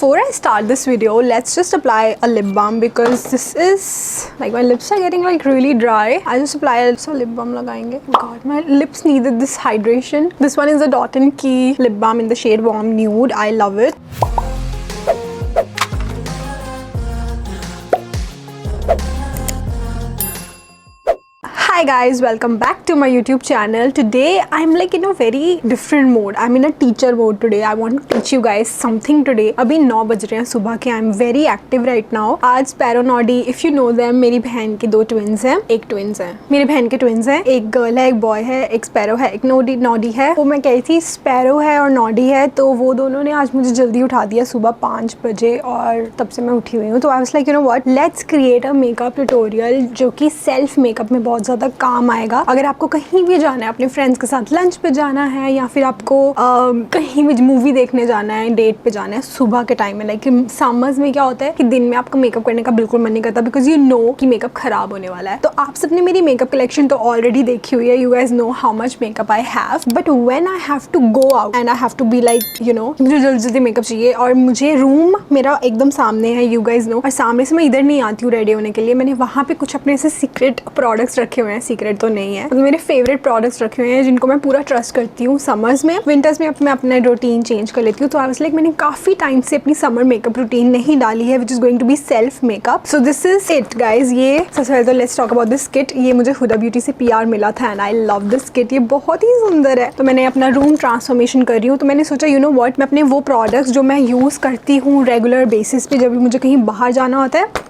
before I start this video, let's just apply a lip balm because this is like my lips are getting like really dry. I just apply a lip balm लगाएंगे. God, my lips needed this hydration. This one is a Dot & Key lip balm in the shade Warm Nude. I love it. Hi guys, welcome back to my YouTube channel. Today I'm like in a very different mode. I'm in a teacher mode today. I want to teach you guys something today. अभी 9 बज रहे हैं सुबह के. I'm very active right now. आज Sparrow Noddy, if you know them, मेरी बहन के 2 twins हैं. एक twins हैं. मेरी बहन के twins हैं. एक girl है, एक boy है, एक Sparrow है, एक Noddy है. वो मैं कही थी Sparrow है और Noddy है, तो वो दोनों ने आज मुझे जल्दी उठा दिया सुबह 5 बजे और तब से मैं उठी हुई हूँ. तो I was like, you know what? Let's create a makeup tutorial जो कि self makeup में बहुत ज़्यादा काम आएगा. अगर आपको कहीं भी जाना है, अपने फ्रेंड्स के साथ लंच पे जाना है या फिर आपको कहीं भी मूवी देखने जाना है, डेट पे जाना है सुबह के टाइम में, लाइक समर्स में क्या होता है कि दिन में आपका मेकअप करने का बिल्कुल मन नहीं करता बिकॉज यू नो कि मेकअप खराब होने वाला है. तो आप सबने मेरी मेकअप कलेक्शन तो ऑलरेडी देखी हुई है. You guys know how much makeup I have, but when I have to go out and I have to be like you know, मुझे जल्दी जल्दी मेकअप चाहिए और मुझे रूम मेरा एकदम सामने है, यू गाइज नो, और सामने से मैं इधर नहीं आती हूँ रेडी होने के लिए. मैंने वहाँ पे कुछ अपने ऐसे सीक्रेट प्रोडक्ट्स रखे हुए हैं. सीक्रेट तो नहीं है, तो मेरे फेवरेट प्रोडक्ट्स रखे हुए हैं जिनको मैं पूरा ट्रस्ट करती हूँ. समर्स में, विंटर्स में मैं अपना रूटीन चेंज कर लेती हूँ. तो आई वाज लाइक मैंने काफी टाइम से अपनी समर मेकअप रूटीन नहीं डाली है, which is going to be self makeup. So this is it guys. ये सबसे पहले तो let's talk about this kit. ये मुझे हुदा ब्यूटी से PR मिला था and I love this kit. ये बहुत ही सुंदर है. तो मैंने अपना रूम ट्रांसफॉर्मेशन कर रही हूँ, तो मैंने सोचा यू नो व्हाट, मैं अपने वो प्रोडक्ट्स जो मैं यूज करती हूँ रेगुलर बेसिस पे जब भी मुझे कहीं बाहर जाना होता है,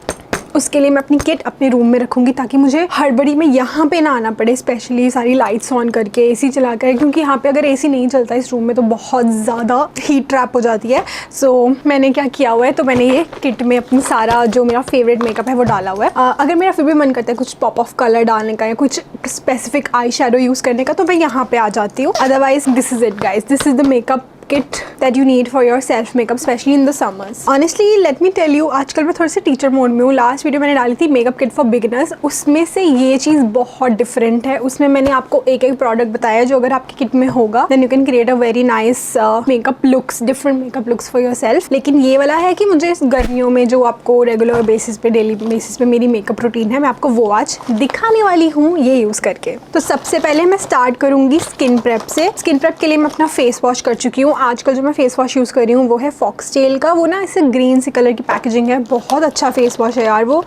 उसके लिए मैं अपनी किट अपने रूम में रखूंगी ताकि मुझे हड़बड़ी में यहाँ पे ना आना पड़े, स्पेशली सारी लाइट्स ऑन करके AC चला कर, क्योंकि यहाँ पे अगर AC नहीं चलता इस रूम में तो बहुत ज़्यादा हीट ट्रैप हो जाती है. सो मैंने क्या किया हुआ है, तो मैंने ये किट में अपनी सारा जो मेरा फेवरेट मेकअप है वो डाला हुआ है. अगर मेरा फिर भी मन करता है कुछ पॉप ऑफ कलर डालने का या कुछ स्पेसिफिक आई शेडो यूज़ करने का, तो मैं यहाँ पे आ जाती हूँ. Otherwise this is it guys. This is the makeup kit that you need for your self makeup especially in the summers. Honestly let me tell you, आजकल मैं थोड़ी सी टीचर मोड में हूँ. लास्ट वीडियो मैंने डाली थी मेकअप किट फॉर बिगिनर्स, उसमें से ये चीज़ बहुत डिफरेंट है. उसमें मैंने आपको एक एक प्रोडक्ट बताया जो अगर आपकी किट में होगा then you can create a very nice makeup looks, different makeup looks for yourself. लेकिन ये वाला है कि मुझे इस गर्मियों में जो आपको रेगुलर बेसिस पे, डेली बेसिस पे मेरी मेकअप रूटीन है, मैं आपको वो आज दिखाने वाली हूँ ये यूज़ करके. तो सबसे पहले मैं स्टार्ट करूँगी स्किन प्रेप से. स्किन प्रेप के लिए मैं अपना फेस वॉश कर चुकी हूँ. आजकल जो मैं फेस वॉश यूज़ कर रही हूँ वो है फॉक्सटेल का. वो ना इसे ग्रीन सी कलर की पैकेजिंग है, बहुत अच्छा फेस वॉश है यार वो.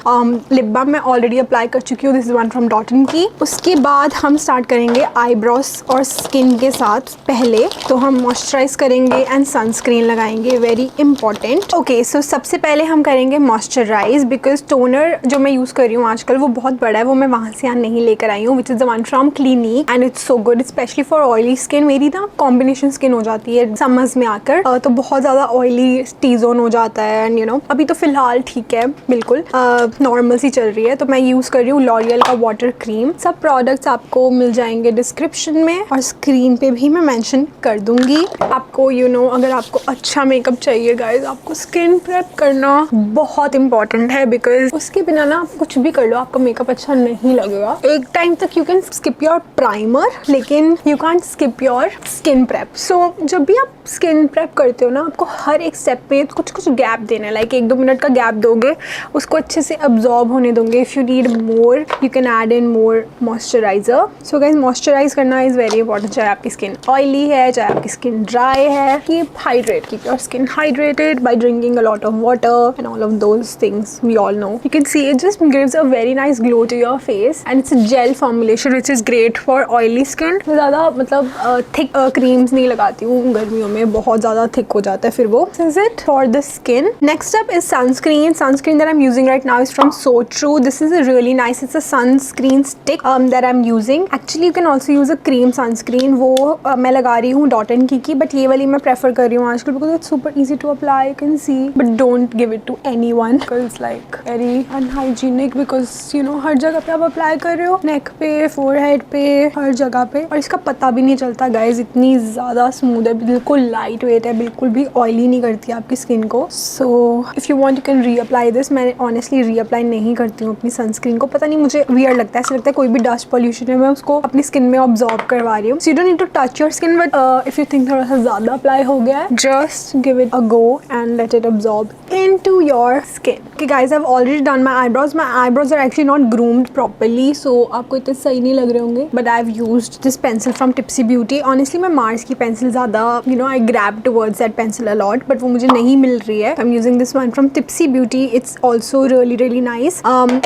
लिप बाम मैं ऑलरेडी अप्लाई कर चुकी हूँ. This is one from dot and की. उसके बाद हम स्टार्ट करेंगे आईब्रोज और स्किन के साथ. पहले तो हम मॉइस्चराइज करेंगे एंड सनस्क्रीन लगाएंगे, वेरी इंपॉर्टेंट. ओके, सो सबसे पहले हम करेंगे मॉइस्चराइज बिकॉज टोनर जो मैं यूज़ कर रही हूँ आजकल वो बहुत बड़ा है, वो मैं वहाँ से यहाँ नहीं लेकर आई हूँ, which is the one from clinic and it's so good specially for oily skin. मेरी ना कॉम्बिनेशन स्किन हो जाती है समर्स में आकर, तो बहुत ज़्यादा ऑयली टी जोन हो जाता है एंड यू नो अभी तो फिलहाल ठीक है, बिल्कुल नॉर्मल सी चल रही है. तो मैं यूज़ कर रही हूँ लॉरियल का वाटर क्रीम. सब प्रोडक्ट्स आपको मिल जाएंगे डिस्क्रिप्शन में और स्क्रीन पे भी मैं मेंशन कर दूंगी. आपको यू नो अगर आपको अच्छा मेकअप चाहिए गाइज, आपको स्किन प्रेप करना बहुत इंपॉर्टेंट है बिकॉज उसके बिना ना आप कुछ भी कर लो आपका मेकअप अच्छा नहीं लगेगा. एक टाइम तक you can skip your primer लेकिन you can't skip your skin prep. So जब भी आप स्किन प्रेप करते हो ना, आपको हर एक स्टेप पे कुछ कुछ गैप देना है. लाइक 1-2 मिनट का गैप दोगे, उसको अच्छे से अब्जॉर्ब होने दोगे. If you need more you can add in more moisturiser. So guys moisturise करना इज़ वेरी इंपॉर्टेंट. चाहे आपकी स्किन ऑयली है, चाहे आपकी स्किन ड्राई है, keep your skin hydrated by drinking a lot of water and all of those things we all know. You can see it just gives a very nice glow to your face and it's a gel formulation which is great for oily skin. ज़्यादा मतलब thick creams नहीं लगाती हूँ गर्मियों में, बहुत ज़्यादा thick हो जाता है फिर वो. This is it for the skin. Next up is sunscreen. Sunscreen that I'm using right now is from So True. This is a really nice. It's a sunscreen stick that I'm using. Actually, you can also use a cream sunscreen. वो मैं लगा रही हूँ Dot & Key की, but ये वाली मैं prefer कर रही हूँ आजकल because it's super easy to apply. You can see, but don't give it to anyone because it's like very unhygienic because you know हर जगह पे आप apply कर रहे हो, neck पे, forehead पे, हर जगह पे, और इसका पता भी नहीं चलता guys. इतनी ज़्यादा smooth है, बिल्कुल बिल्कुल लाइट वेट है, बिल्कुल भी ऑयली नहीं करती आपकी स्किन को. So if you want you can reapply this. मैं ऑनेस्टली रीअप्लाई नहीं करती हूँ अपनी सनस्क्रीन को, पता नहीं मुझे वियर्ड लगता है. ऐसा लगता है कोई भी डस्ट पॉल्यूशन है मैं उसको अपनी स्किन में ऑब्जॉर्व करवा रही हूँ. So you don't need to touch your skin, but if you think थोड़ा सा ज़्यादा अप्लाई हो गया है, just give it a go and let it absorb into your skin. Okay guys, I have already done my eyebrows. My eyebrows are actually not groomed properly, so आपको इतने सही नहीं लग रहे होंगे, but I have used this pencil from tipsy Beauty. Honestly मैं Mars की pencil ज़्यादा आई grab towards that pencil a lot, but वो मुझे नहीं मिल रही है. आई am using this one from tipsy beauty. It's also really nice.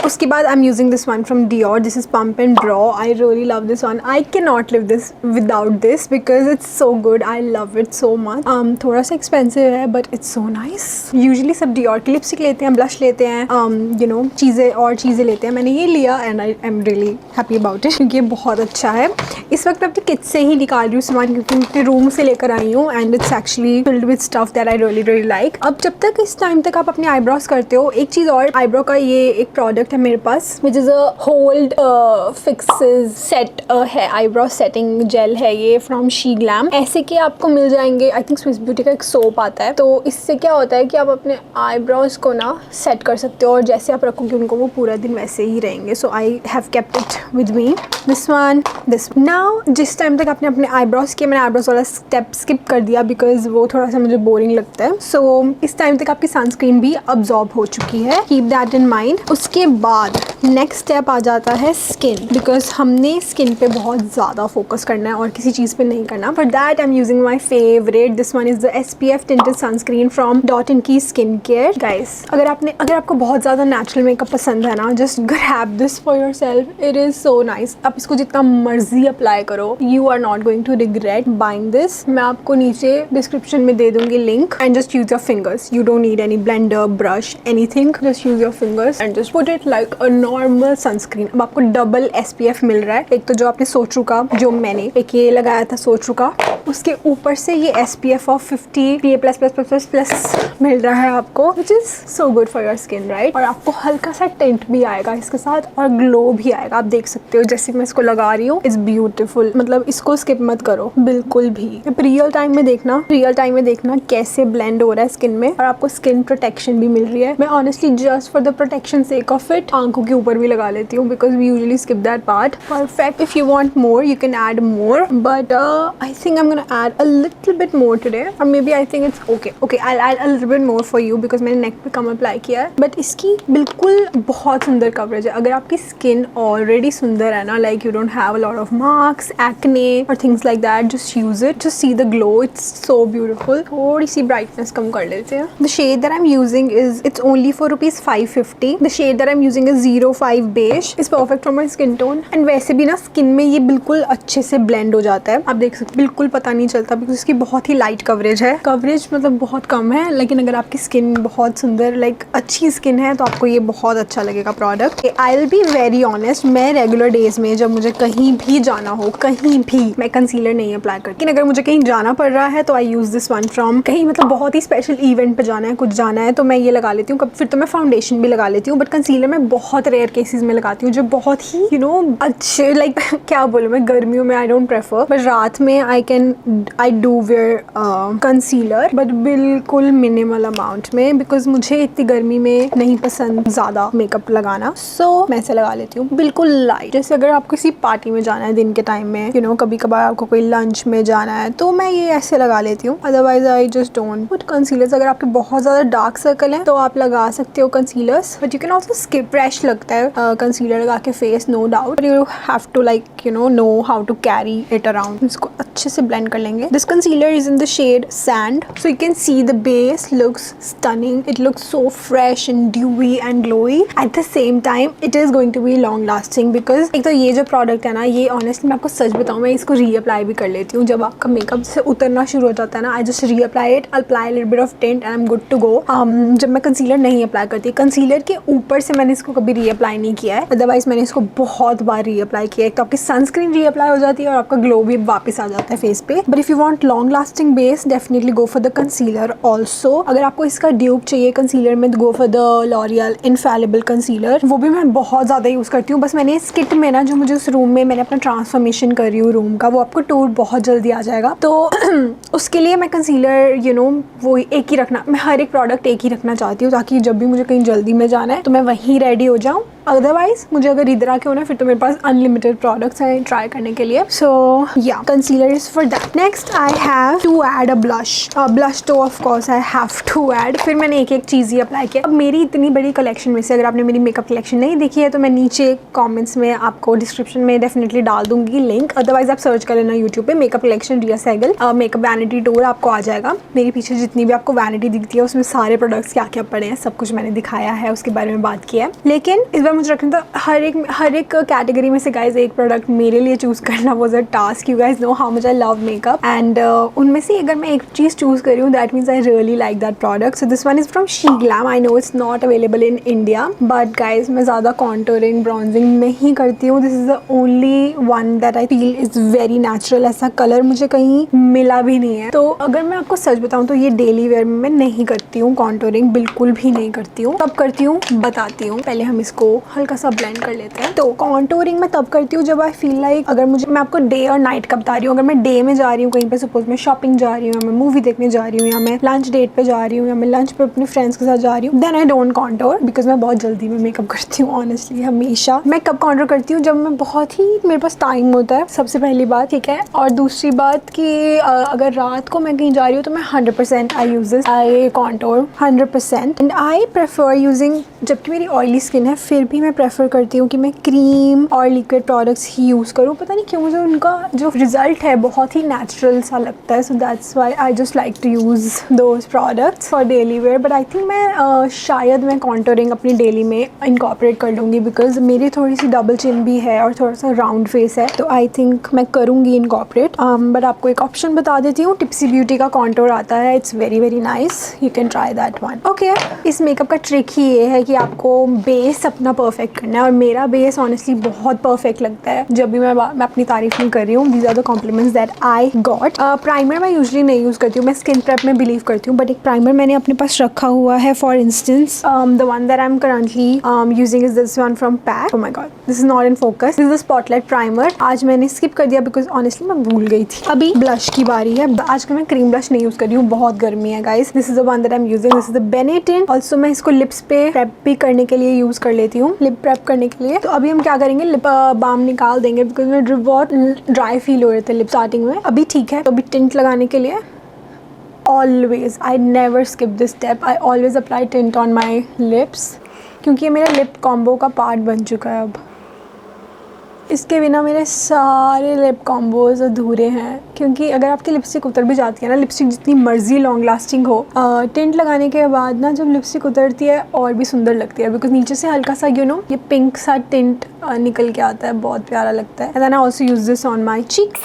उसके बाद आई am using this one from Dior. This is pump and draw. I really love this one. I can not live this without this because it's so good. I love it so much. थोड़ा सा expensive है but it's so nice. Usually सब Dior की lipstick लेते हैं, blush लेते हैं, चीज़ें और चीज़ें लेते हैं. मैंने ये लिया and I am really happy about it क्योंकि ये बहुत अच्छा है. इस वक्त अपनी किट से ही निकाल रही हूँ सामान क्योंकि मैं अपने रूम से लेकर आई हूँ and it's actually filled with stuff that I really like. अब जब तक इस टाइम तक आप अपने आईब्रोज करते हो, एक चीज़ और, आईब्रो का ये एक प्रोडक्ट है मेरे पास which is a hold fixes set है. आईब्रो सेटिंग जेल है ये फ्रॉम शी ग्लैम. ऐसे के आपको मिल जाएंगे. आई थिंक स्विस ब्यूटी का एक सोप आता है, तो इससे क्या होता है कि आप अपने आईब्रोज को ना सेट कर सकते हो और जैसे आप रखोगे उनको वो पूरा दिन वैसे ही रहेंगे. So I have kept it with me. This one, this now. जिस टाइम तक आपने अपने आईब्रोज किए, मैंने आईब्रोज वाला स्टेप स्किप कर दिया बिकॉज वो थोड़ा सा मुझे बोरिंग लगता है. सो इस टाइम तक आपकी सनस्क्रीन भी अब्जॉर्ब हो चुकी है. Keep that in mind. उसके बाद नेक्स्ट स्टेप आ जाता है स्किन, बिकॉज हमने स्किन पे बहुत ज़्यादा फोकस करना है और किसी चीज़ पे नहीं करना. For that I am using my favourite. This one is the SPF tinted sunscreen from dot in की स्किन केयर. गाइस, अगर आपको बहुत ज़्यादा नेचुरल मेकअप पसंद है ना, just grab this for yourself. It is so nice. आप इसको जितना मर्जी अप्लाई करो, you are not going to regret buying this. मैं आपको नीचे डिस्क्रिप्शन में दे दूंगी link. And just use your fingers. You don't need any blender, brush, anything. Just use your fingers and just put it like a normal sunscreen. अब आपको double SPF मिल रहा है. एक तो जो आपने सोचू का, जो मैंने एक ये लगाया था सोचू का, उसके ऊपर से ये SPF ऑफ 50 PA++++ मिल रहा है आपको, which is so good for your skin, right. और आपको हल्का सा टिंट भी आएगा इसके साथ और ग्लो भी आएगा. आप देख सकते हो जैसे मैं इसको लगा रही हूँ. It's beautiful. मतलब इसको स्किप मत करो बिल्कुल भी. रियल टाइम में देखना कैसे ब्लेंड हो रहा है स्किन में, और आपको स्किन प्रोटेक्शन भी मिल रही है. मैं honestly just for the protection sake of it आंखों के ऊपर भी लगा लेती हूँ because we usually skip that part. Perfect. If you want more you can add more, but I think I am gonna add a little bit more today, और maybe I think it's okay. I add a little bit more for you because मैंने neck पे कम apply किया है. But इसकी बिल्कुल बहुत सुंदर coverage है. अगर आपकी स्किन ऑलरेडी सुंदर है ना, like you don't have a lot of marks, acne और things like that, just use it. Just see the glow. It's so beautiful. थोड़ी सी ब्राइटनेस कम कर लेते हैं. The shade that I am using is, it's only for ₹550. The shade that I am using is 05 beige. Is perfect for my skin tone. And वैसे भी ना skin में ये बिल्कुल अच्छे से ब्लेंड हो जाता है. आप देख सकते बिल्कुल पता नहीं चलता बिकॉज इसकी बहुत ही लाइट कवरेज है. कवरेज मतलब बहुत कम है, लेकिन अगर आपकी स्किन बहुत सुंदर लाइक अच्छी स्किन है तो आपको ये बहुत अच्छा लगेगा product. I will be very honest, मैं रेगुलर डेज में जब मुझे कहीं भी जाना हो, कहीं भी, मैं कंसीलर नहीं अप्लाई करती. लेकिन अगर मुझे कहीं जाना पड़ रहा है तो आई यूज दिस वन फ्रॉम कहीं, मतलब बहुत ही स्पेशल इवेंट पे जाना है, कुछ जाना है, तो मैं ये लगा लेती हूँ. फिर तो मैं फाउंडेशन भी लगा लेती हूँ, बट कंसीलर मैं बहुत रेयर केसेस में लगाती हूँ जो बहुत ही अच्छे, लाइक क्या बोलूँ मैं, गर्मियों में आई डोंट प्रेफर, बट रात में I do wear concealer, but बिल्कुल मिनिमल अमाउंट में बिकॉज मुझे इतनी गर्मी में नहीं पसंद ज़्यादा मेकअप लगाना. सो मैं ऐसे लगा लेती हूँ बिल्कुल लाइट. जैसे अगर आपको किसी पार्टी में जाना है दिन के टाइम में, कभी कभार आपको कोई लंच में जाना है, तो मैं ये ऐसे लगा लेती हूँ. Otherwise I just don't put concealers. अगर आपके बहुत ज़्यादा डार्क सर्कल है तो आप लगा सकते हो concealers, but you can also skip. Fresh लगता है कंसीलर लगा के face, no doubt. You have to like know how to carry it around. इसको अच्छे से ब्लेंड कर लेंगे. This concealer is in the shade sand, so you can see the base looks stunning. It looks so fresh and dewy and glowy. At the same time it is going to be long lasting because एक तो ये जो product है ना, ये honestly मैं आपको सच बताऊँ, मैं इसको रीअप्लाई भी कर लेती हूँ. जब आपका मेकअप से उतरना शुरू हो जाता है ना, I just reapply it, apply little bit of tint and I am good to go. जब मैं कंसीलर नहीं अप्लाई करती, कंसीलर के ऊपर से मैंने इसको कभी रीअप्लाई नहीं किया है, अदरवाइज मैंने इसको बहुत बार रीअप्लाई किया है. तो आपकी सनस्क्रीन रीअप्लाई हो जाती है और आपका ग्लो भी वापस आ जाता जाता है फेस पे। But if you want long lasting base definitely go for the concealer also. अगर आपको इसका ड्यूप चाहिए कंसीलर में तो go for the L'Oreal Infallible concealer, वो भी मैं बहुत ज़्यादा यूज़ करती हूँ। बस मैंने इस किट में ना, जो मुझे उस रूम में मैंने अपना ट्रांसफॉर्मेशन कर रही हूँ रूम का, वो आपको टूर बहुत जल्दी आ जाएगा, तो उसके लिए मैं कंसीलर वो एक ही रखना, मैं हर एक प्रोडक्ट एक ही रखना चाहती हूँ ताकि जब भी मुझे कहीं जल्दी में जाना है तो मैं वहीं रेडी हो जाऊँ। अदरवाइज मुझे अगर इधर आके होना फिर तो मेरे पास अनलिमिटेड प्रोडक्ट्स हैं ट्राई करने के लिए। So yeah concealer is for that. Next I have to add a blush तो of course I have to add. फिर मैंने एक एक चीज़ ही अप्लाई किया। अब मेरी इतनी बड़ी कलेक्शन में से अगर आपने मेरी मेकअप कलेक्शन नहीं देखी है तो मैं नीचे कॉमेंट्स में आपको डिस्क्रिप्शन में डेफिनेटली डाल दूंगी लिंक, अदरवाइज आप सर्च कर लेना यूट्यूब पे मेकअप कलेक्शन रिया सहगल मेकअप वैनिटी टूर, आपको आ जाएगा। मेरे पीछे जितनी भी आपको वैनिटी दिखती है उसमें सारे प्रोडक्ट्स क्या क्या पड़े हैं सब कुछ मैंने दिखाया है, उसके बारे में बात किया है। लेकिन इस बार मुझे रखना था हर एक कैटेगरी में से गाइज एक प्रोडक्ट मेरे लिए चूज करना was a task. You guys know how much I love makeup and उनमें से अगर मैं एक चीज़ चूज कर रही हूँ that means I really like that product. So this one is from she glam. I know it's not available in India but guys मैं ज़्यादा कॉन्टोरिंग ब्रॉन्जिंग नहीं करती हूँ। This is the only one that I feel is very natural. ऐसा colour मुझे कहीं मिला भी नहीं है। तो अगर मैं आपको सच बताऊँ तो ये डेली वेयर में मैं नहीं करती हूँ कॉन्टोरिंग, बिल्कुल भी नहीं करती हूँ। तब करती हूँ बताती हूँ। पहले हम इसको हल्का सा ब्लेंड कर लेते हैं। तो कॉन्टोरिंग मैं तब करती हूँ जब आई फील लाइक अगर मैं आपको डे और नाइट का बता रही हूँ। अगर मैं डे में जा रही हूँ कहीं पे, सपोज मैं शॉपिंग जा रही हूँ या मैं मूवी देखने जा रही हूँ या मैं लंच डेट पे जा रही हूँ या मैं लंच पे अपने फ्रेंड्स के साथ जा रही हूँ, then I don't contour because मैं बहुत जल्दी में मेकअप करती हूँ। ऑनेस्टली हमेशा मैं कब कॉन्टोर करती हूँ जब मैं बहुत ही मेरे पास टाइम होता है, सबसे पहली बात, ठीक है। और दूसरी बात कि अगर रात को मैं कहीं जा रही हूँ तो मैं 100% I use this, I contour 100%। And I prefer using, जबकि मेरी ऑयली स्किन है फिर भी मैं प्रेफर करती हूँ कि मैं क्रीम और लिक्विड प्रोडक्ट्स ही यूज़ करूँ। पता नहीं क्यों मुझे उनका जो रिजल्ट है बहुत ही नेचुरल सा लगता है। So that's why I just like to use those products for daily wear. But I think मैं शायद मैं कॉन्टोरिंग अपनी डेली में इनकॉर्पोरेट कर लूँगी बिकॉज मेरी थोड़ी सी डबल चिन भी है और थोड़ा सा राउंड फेस है, तो आई थिंक मैं करूँगी इनकॉर्पोरेट। बट आपको एक ऑप्शन बता देती हूँ, टिप्सी ब्यूटी का कॉन्टोर आता है, it's very very nice, you can try that one. Okay, इस मेकअप का ट्रिक ही ये है कि आपको बेस अपना परफेक्ट करना है और मेरा बेस ऑनेस्टली बहुत परफेक्ट लगता है जब भी मैं अपनी तारीफ नहीं कर रही हूँ। These are the compliments that I got. Primer मैं यूजुअली नहीं यूज़ करती हूँ, मैं स्किन प्रेप में बिलीव करती हूँ, बट एक प्राइमर मैंने अपने पास रखा हुआ है। For instance the one that I am currently using is this one from pack. Oh my God, this is not in focus, this is the spotlight primer. आज मैंने स्किप कर दिया बिकॉज ऑनेस्टली मैं भूल गई थी। अभी ब्लश की बारी है। आजकल मैं क्रीम ब्लश नहीं यूज़ कर रही हूँ, बहुत गर्मी है guys. This is the one that I am using, this is the Benetint. Also मैं इसको लिप्स पे प्रेप भी करने के लिए यूज़ कर लेती हूँ, लिप प्रेप करने के लिए। तो अभी हम क्या करेंगे, लिप बाम निकाल देंगे बिकॉज मेरे बहुत ड्राई फील हो रहे थे लिप स्टार्टिंग में। अभी ठीक है, तो अभी टिंट लगाने के लिए always I never skip this step, I always apply tint on my lips क्योंकि ये मेरा लिप कॉम्बो का पार्ट बन चुका है। अब इसके बिना मेरे सारे लिप कॉम्बोज अधूरे हैं क्योंकि अगर आपकी लिपस्टिक उतर भी जाती है ना, लिपस्टिक जितनी मर्जी लॉन्ग लास्टिंग हो, टिंट लगाने के बाद ना जब लिपस्टिक उतरती है और भी सुंदर लगती है बिकॉज नीचे से हल्का सा ये पिंक सा टिंट निकल के आता है, बहुत प्यारा लगता है। And then I also use this on my cheek.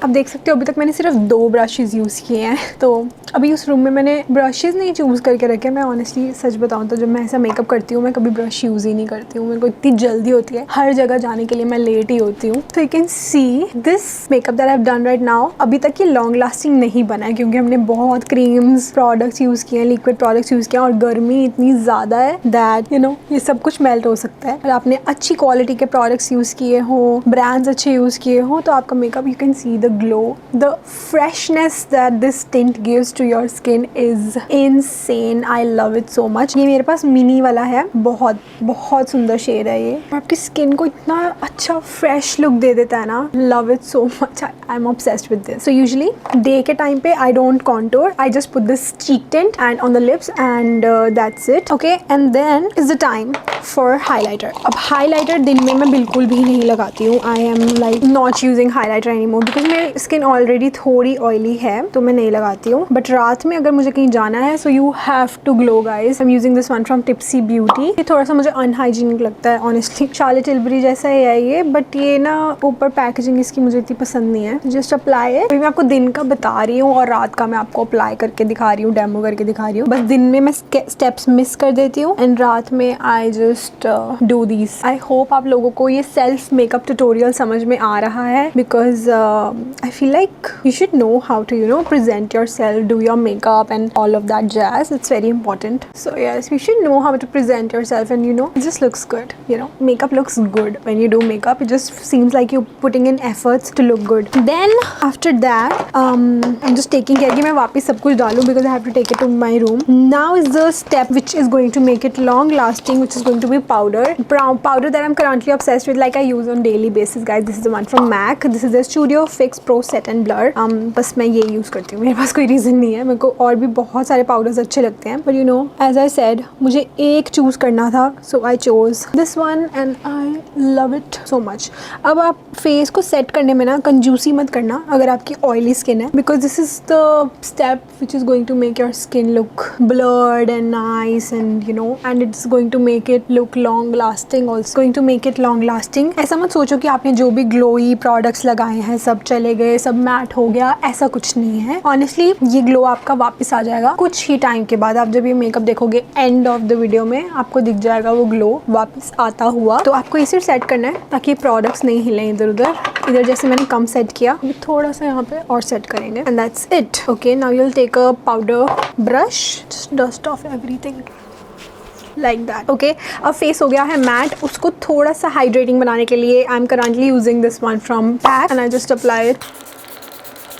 आप देख सकते हो अभी तक मैंने सिर्फ 2 ब्रशेज़ यूज़ किए हैं, तो अभी उस रूम में मैंने ब्रशेज़ नहीं चूज़ करके रखे। मैं ऑनेस्टली सच बताऊँ तो जब मैं ऐसा मेकअप करती हूँ मैं कभी ब्रश यूज़ ही नहीं करती हूँ, मेरे को इतनी जल्दी होती है, हर जगह जाने के लिए मैं लेट ही होती हूँ। तो you can see this makeup that I have done right now, अभी तक ये लॉन्ग लास्टिंग नहीं बना है क्योंकि हमने बहुत क्रीम्स प्रोडक्ट्स यूज़ किए हैं, लिक्विड प्रोडक्ट्स यूज़ किए हैं और गर्मी इतनी ज़्यादा है दैट ये सब कुछ मेल्ट हो सकता है। अगर आपने अच्छी क्वालिटी के प्रोडक्ट्स यूज़ किए हों, ब्रांड्स अच्छे यूज़ किए हों, तो आपका makeup you can see the glow, the freshness that this tint gives to your skin is insane. I love it so much. ये मेरे पास मिनी वाला है, बहुत बहुत सुंदर शेड है ये, आपकी स्किन को इतना अच्छा फ्रेश लुक दे देता है ना। love it so much. I'm obsessed with this. So usually day के टाइम पे I don't contour, I just put this cheek tint and on the lips and that's it. Okay, and then is the time for highlighter. अब highlighter दिन में मैं बिल्कुल भी नहीं लगाती हूँ। I am like not using highlighter anymore because मेरी स्किन ऑलरेडी थोड़ी ऑयली है तो मैं नहीं लगाती हूँ। बट रात में अगर मुझे कहीं जाना है so you have to glow guys. I am using this one from tipsy Beauty. ये थोड़ा सा मुझे अनहाइजीनिक लगता है ऑनेस्टली, शार्लेट टिल्बरी जैसा ही है ये, बट ये ना ऊपर पैकेजिंग इसकी मुझे इतनी पसंद नहीं है। जस्ट अप्लाई है। मैं आपको दिन का बता रही हूँ और रात का मैं आपको अप्लाई करके दिखा रही हूँ, डेमो करके दिखा रही हूँ। बस दिन में मैं स्टेप्स मिस कर देती हूँ एंड रात में I just just do these. I hope आप लोगों को ये self makeup tutorial समझ में आ रहा है, because I feel like you should know how to present yourself, do your makeup and all of that jazz. It's very important. So yes, you should know how to present yourself, and it just looks good. Makeup looks good when you do makeup. It just seems like you're putting in efforts to look good. Then after that, I'm just taking care कि मैं वापस सब कुछ डालूं, because I have to take it to my room. Now is the step which is going to make it long lasting, which is going to be powder. Powder that I'm currently obsessed with, like I use on daily basis, guys. This is the one from MAC. This is the Studio Fix Pro Set and Blur. बस मैं ये use करती हूँ, मेरे पास कोई reason नहीं है. मेरे को और भी बहुत सारे पाउडर्स अच्छे लगते हैं, but as I said, मुझे एक चूज़ करना था, so I chose this one and I love it so much. अब आप फेस को सेट करने में ना कंजूसी मत करना अगर आपकी ऑयली स्किन है, because this is the step which is going to make your skin look blurred and nice, and and it's going to make it look long lasting also. Going to make it long lasting. ऐसा मत सोचो कि आपने जो भी glowy products लगाए हैं सब चले गए, सब मैट हो गया, ऐसा कुछ नहीं है. ऑनेस्टली ये ग्लो आपका वापस आ जाएगा कुछ ही टाइम के बाद. आप जब ये मेकअप देखोगे एंड ऑफ द वीडियो में आपको दिख जाएगा वो ग्लो वापस आता हुआ. तो आपको इसे सेट करना है ताकि प्रोडक्ट्स नहीं हिले इधर उधर. इधर जैसे मैंने कम सेट किया, थोड़ा सा यहाँ पे और सेट करेंगे, and that's it. Okay, now you will take a powder brush, just dust off everything like that. Okay, अब फेस हो गया है मैट. उसको थोड़ा सा हाइड्रेटिंग बनाने के लिए I am currently using this one from pack, and I just apply it.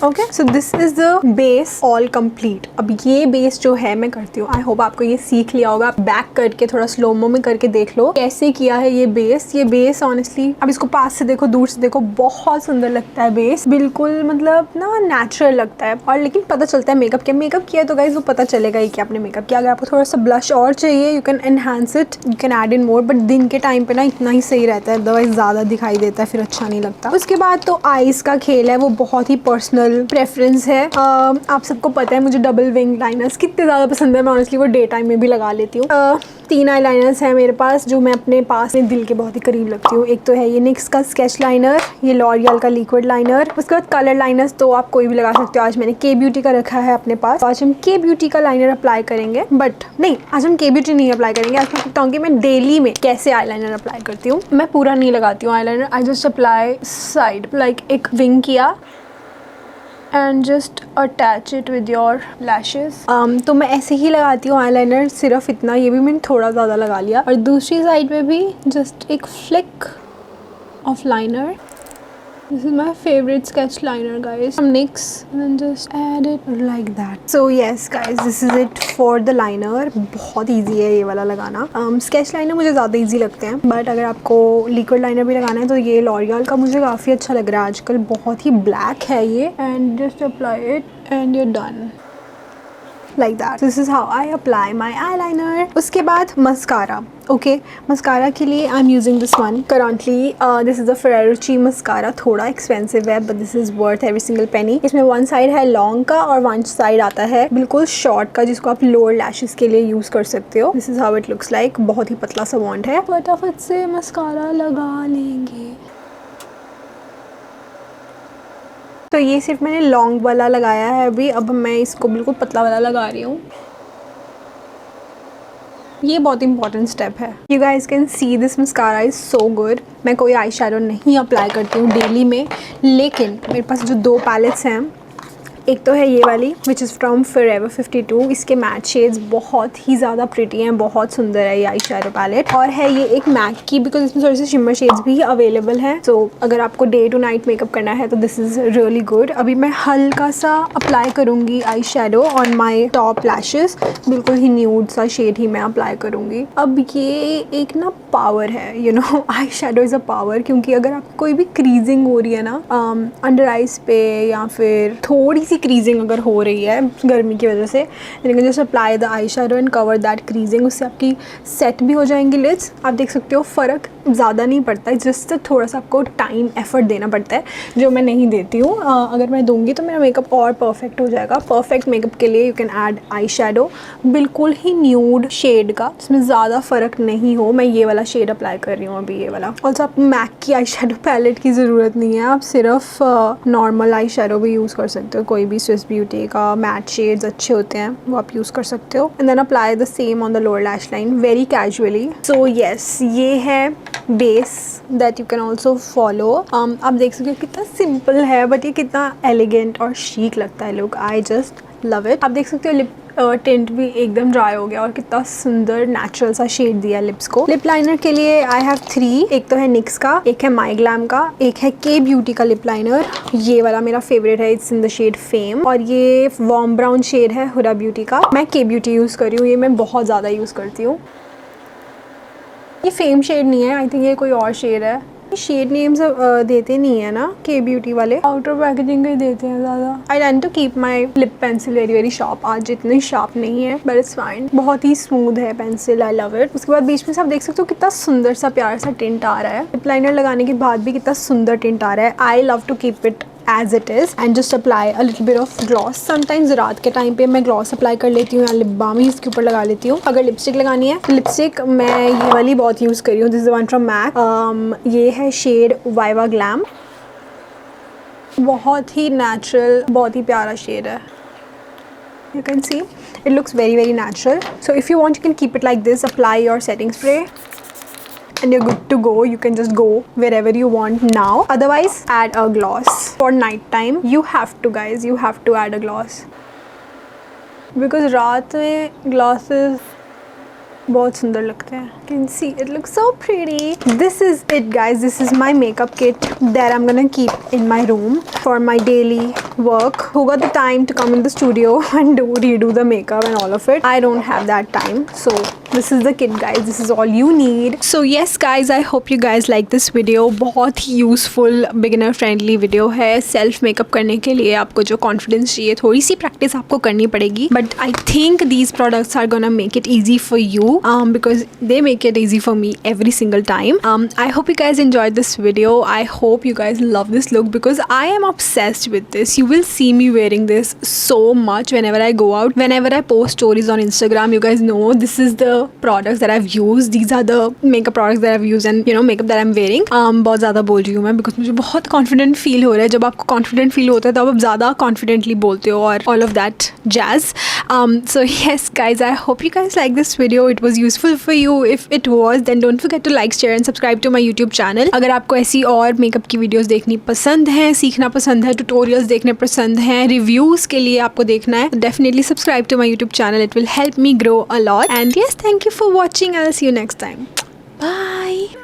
Okay, so this is the base all complete. अब ये बेस जो है मैं करती हूँ, आई होप आपको ये सीख लिया होगा. बैक करके थोड़ा स्लोमो में करके देख लो कैसे किया है ये बेस. ये बेस ऑनेस्टली अब इसको पास से देखो, दूर से देखो, बहुत सुंदर लगता है बेस. बिल्कुल मतलब ना नेचुरल लगता है, और लेकिन पता चलता है मेकअप किया तो गाइस वो पता चलेगा ही कि आपने मेकअप किया. अगर आपको थोड़ा सा ब्लश और चाहिए, you can enhance it, you can add in more, but दिन के टाइम पे ना इतना ही सही रहता है, अदरवाइज ज़्यादा दिखाई देता है, फिर अच्छा नहीं लगता. उसके बाद तो आईज का खेल है, वो बहुत ही पर्सनल प्रेफरेंस है. आप सबको पता है मुझे डबल विंग लाइनर्स कितने ज़्यादा पसंद है. मैं ऑनेस्टली वो डे टाइम में भी लगा लेती हूँ. 3 आई लाइनर्स हैं मेरे पास जो मैं अपने पास में दिल के बहुत ही करीब लगती हूँ. एक तो है ये NYX का स्केच लाइनर, ये लॉरियल का लिक्विड लाइनर. उसके बाद कलर लाइनर्स तो आप कोई भी लगा सकते हो. आज मैंने K ब्यूटी का रखा है अपने पास, तो आज हम K ब्यूटी का लाइनर अप्लाई करेंगे. बट नहीं, आज हम K ब्यूटी नहीं अप्लाई करेंगे. आज मैं बताऊँ कि मैं डेली में कैसे आई लाइनर अप्लाई करती हूँ. मैं पूरा नहीं लगाती हूँ eye liner, I just apply side, like एक विंग किया and just attach it with your lashes. तो मैं ऐसे ही लगाती हूँ आई लाइनर, सिर्फ इतना. ये भी मैंने थोड़ा ज़्यादा लगा लिया, और दूसरी साइड में भी जस्ट एक flick of liner. This is my favorite sketch liner, guys, from NYX, and then just add it like that. So yes guys, this is it for the liner. बहुत easy है ये वाला लगाना. Sketch liner मुझे ज़्यादा easy लगते हैं, but अगर आपको liquid liner भी लगाना है तो ये L'Oreal का मुझे काफ़ी अच्छा लग रहा है आजकल. बहुत ही black है ये, and just apply it and you're done. Like that. This is how I apply my eyeliner. उसके बाद मस्कारा. ओके, मस्कारा के लिए आई am using this one currently. This is the Ferrero mascara. थोड़ा एक्सपेंसिव है, but this is worth every single penny. इसमें one side है long का और वन साइड आता है बिल्कुल शॉर्ट का, जिसको आप लोअर लैशेस के लिए यूज़ कर सकते हो. This is how it looks like. बहुत ही पतला सा वॉन्ट है. फटाफट से मस्कारा लगा लेंगे. तो ये सिर्फ मैंने लॉन्ग वाला लगाया है अभी. अब मैं इसको बिल्कुल पतला वाला लगा रही हूँ. ये बहुत इंपॉर्टेंट स्टेप है. You guys can see this mascara is so good. मैं कोई आई शैडो नहीं अप्लाई करती हूँ डेली में, लेकिन मेरे पास जो 2 पैलेट्स हैं, एक तो है ये वाली विच इज़ फ्रॉम Forever 52. इसके मैट शेड्स बहुत ही ज़्यादा प्रिटी हैं, बहुत सुंदर है ये आई शैडो पैलेट. और है ये एक मैक की, बिकॉज इसमें थोड़े से शिमर शेड्स भी अवेलेबल हैं. सो अगर आपको डे टू नाइट मेकअप करना है तो दिस इज़ रियली गुड. अभी मैं हल्का सा अप्लाई करूँगी eye shadow on my top lashes. बिल्कुल ही न्यूड सा शेड ही मैं अप्लाई करूँगी. अब ये एक ना पावर है, you know, eye shadow is a power. क्योंकि अगर आपको कोई भी क्रीजिंग हो रही है ना अंडर आइज पे, या फिर थोड़ी सी क्रीजिंग अगर हो रही है गर्मी की वजह से, लेकिन just apply the eye shadow and cover that creasing. उससे आपकी सेट भी हो जाएंगी लिड्स. आप देख सकते हो फ़र्क ज़्यादा नहीं पड़ता है, जस्ट थोड़ा सा आपको टाइम एफर्ट देना पड़ता है जो मैं नहीं देती हूँ। अगर मैं दूंगी तो मेरा मेकअप और परफेक्ट हो जाएगा। परफेक्ट मेकअप के लिए you can add eye shadow, बिल्कुल ही न्यूड शेड का, जिसमें ज़्यादा फ़र्क नहीं हो। मैं ये वाला शेड अप्लाई कर रही हूँ अभी, ये वाला। ऑल्सो आप मैक की आई शेडो पैलेट की ज़रूरत नहीं है, आप सिर्फ नॉर्मल आई शेडो भी यूज़ कर सकते हो। कोई भी स्विस ब्यूटी का मैट शेड्स अच्छे होते हैं वो आप यूज़ कर सकते हो। And then apply the same on the lower lash line very casually. So yes, ये है base that you can also follow. आप देख सकते हो कितना सिंपल है बट ये कितना एलिगेंट और शीक लगता है look. I just love it. आप देख सकते हो लिप टिंट भी एकदम ड्राई हो गया और कितना सुंदर नेचुरल सा शेड दिया लिप्स को। लिप लाइनर के लिए आई हैव 3, एक तो है निक्स का, एक है माई ग्लैम का, एक है के ब्यूटी का लिप लाइनर। ये वाला मेरा फेवरेट है, it's in the shade fame, और ये वार्म ब्राउन शेड है हुडा ब्यूटी का। मैं के ब्यूटी यूज़ कर रही हूँ, ये मैं बहुत ज़्यादा यूज़ करती हूँ। ये फेम शेड नहीं है, आई थिंक ये कोई और शेड है। शेड नेम्स देते नहीं है ना के ब्यूटी वाले, आउटर पैकेजिंग के देते हैं ज़्यादा। I tend to keep my lip pencil very very sharp. आज इतनी शार्प नहीं है बट इट्स फाइन, बहुत ही स्मूथ है पेंसिल, आई लव इट। उसके बाद बीच में से आप देख सकते हो कितना सुंदर सा प्यारा सा टिंट आ रहा है। लिप लाइनर लगाने के बाद भी कितना सुंदर टिंट आ रहा है। I love to keep it as it is and just apply a little bit of gloss. Sometimes रात के टाइम पे मैं ग्लॉस अप्लाई कर लेती हूँ या लिप बाम ही इसके ऊपर लगा लेती हूँ। अगर लिपस्टिक लगानी है तो लिपस्टिक मैं ये वाली बहुत यूज़ करी हूँ, this is one from MAC. ये है शेड वाइवा ग्लैम, बहुत ही नेचुरल, बहुत ही प्यारा शेड है। You can see it looks very very natural. So if you want you can keep it like this, apply your setting spray and you're good to go. You can just go wherever you want now. Otherwise add a gloss for night time. You have to guys, you have to add a gloss because रात में glasses बहुत सुंदर लगते हैं। You can see it looks so pretty. This is it guys, this is my makeup kit that I'm gonna keep in my room for my daily work. Who got the time to come in the studio and redo the makeup and all of it? I don't have that time, so this is the kit guys, this is all you need. So yes guys, I hope you guys like this video. बहुत ही useful beginner friendly video है। Self makeup करने के लिए आपको जो confidence चाहिए, थोड़ी सी practice आपको करनी पड़ेगी, but I think these products are gonna make it easy for you because they make it easy for me every single time. I hope you guys enjoyed this video. I hope you guys love this look because I am obsessed with this. You will see me wearing this so much whenever I go out, whenever I post stories on Instagram. You guys know this is the products that I've used. These are the makeup products that I've used and you know makeup that I'm wearing. बहुत ज़्यादा बोल रही हूँ मैं because मुझे बहुत confident feel हो रहा है। जब आपको confident feel होता है तो आप ज़्यादा confidently बोलते हो और all of that jazz. So yes guys, I hope you guys like this video. It was useful for you. If it was, then don't forget to like, share and subscribe to my YouTube channel. अगर आपको ऐसी और makeup की videos देखनी पसंद है, सीखना पसंद है, ट्यूटोरियल्स देखने पसंद हैं, रिव्यूज़ के लिए आपको देखना है, definitely subscribe to my YouTube channel. It will help me grow a lot. And yes, thank you for watching. I'll see you next time. Bye.